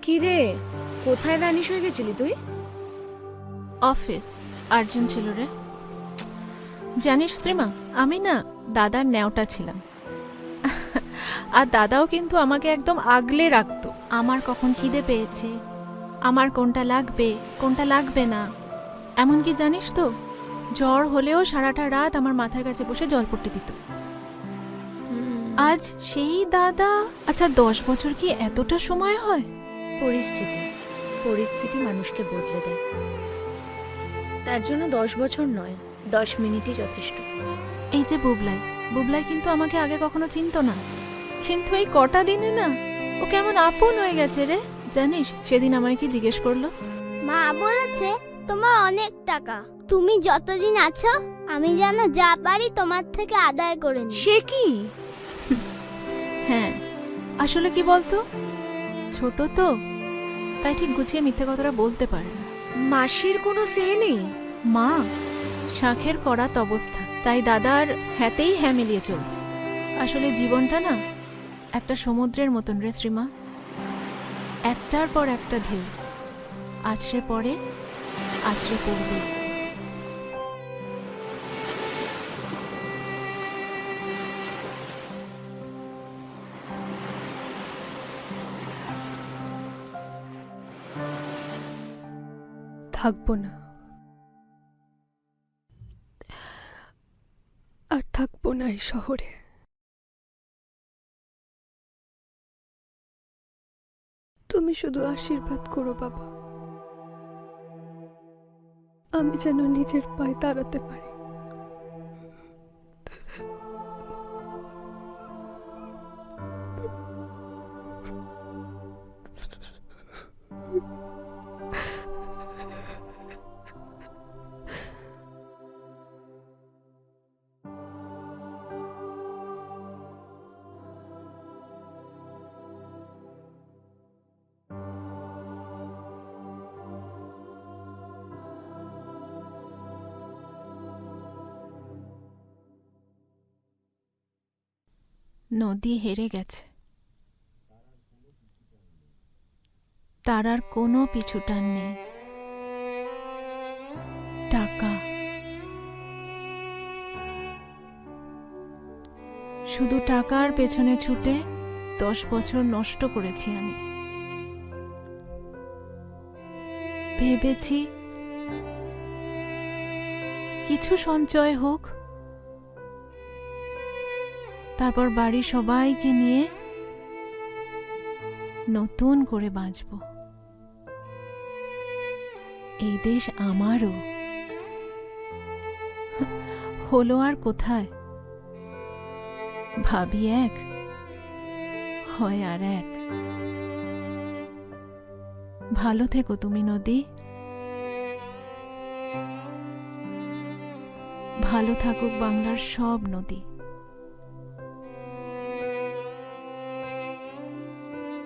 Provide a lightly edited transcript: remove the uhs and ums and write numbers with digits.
কি রে, কোথায় ভ্যানিশ হয়ে গেছিলি তুই? অফিস আর্জেন্ট ছিল রে। জানিস শ্রীমা, আমি না দাদার ন্যাওটা ছিলাম। আর দাদাও কিন্তু আমাকে একদম আগলে রাখতো। আমার কখন খিদে পেয়েছে, আমার কোনটা লাগবে না। এমনকি জানিস তো, জ্বর হলেও সারাটা রাত আমার মাথার কাছে বসে জলপট্টি দিত। আজ সেই দাদা। আচ্ছা, 10 বছর কি এতটা সময় হয়? পরিস্থিতি মানুষকে বদলে দেয়। তার জন্য 10 বছর নয়, 10 মিনিটই যথেষ্ট। এই যে বুবলাই কিন্তু আমাকে আগে কখনো চিনতো না, কিন্তু এই কটা দিনে না ও কেমন আপন হয়ে গেছে রে। জানিস সেদিন আমায় কি জিজ্ঞেস করলো? মা বলেছে তোমার অনেক টাকা, তুমি যতদিন আছো আমি যেন যা পারি তোমার থেকে আদায় করে নিই। সে কি? হ্যাঁ, আসলে কি বলতো, ছোট তো, তাই ঠিক গুছিয়ে মিথ্যে কথাটা বলতে পারে না। মাসির কোনো সে নেই? মা শাঁখের করাত অবস্থা, তাই দাদার হ্যাতেই হ্যাঁ মিলিয়ে চলছে। আসলে জীবনটা না একটা সমুদ্রের মতন রে শ্রীমা, একটার পর একটা ঢেউ আছড়ে পড়ে, আছড়ে পড়বে। থাকবো না, আর থাকবো না এই শহরে। তুমি শুধু আশীর্বাদ করো বাবা, আমি যেন নিজের পায়ে দাঁড়াতে পারি। নদী হেরে গেছে, তার আর কোনো পিছুটান নেই। টাকা, শুধু টাকার পেছনে ছুটে 10 বছর নষ্ট করেছি আমি। ভেবেছি কিছু সঞ্চয় হোক, তারপর বাড়ির সবাইকে নিয়ে নতুন করে বাঁচব। এই দেশ আমারও। হলো আর কোথায়, ভাবি এক, হয় আর এক। ভালো থেকো তুমি নদী, ভালো থাকুক বাংলার সব নদী।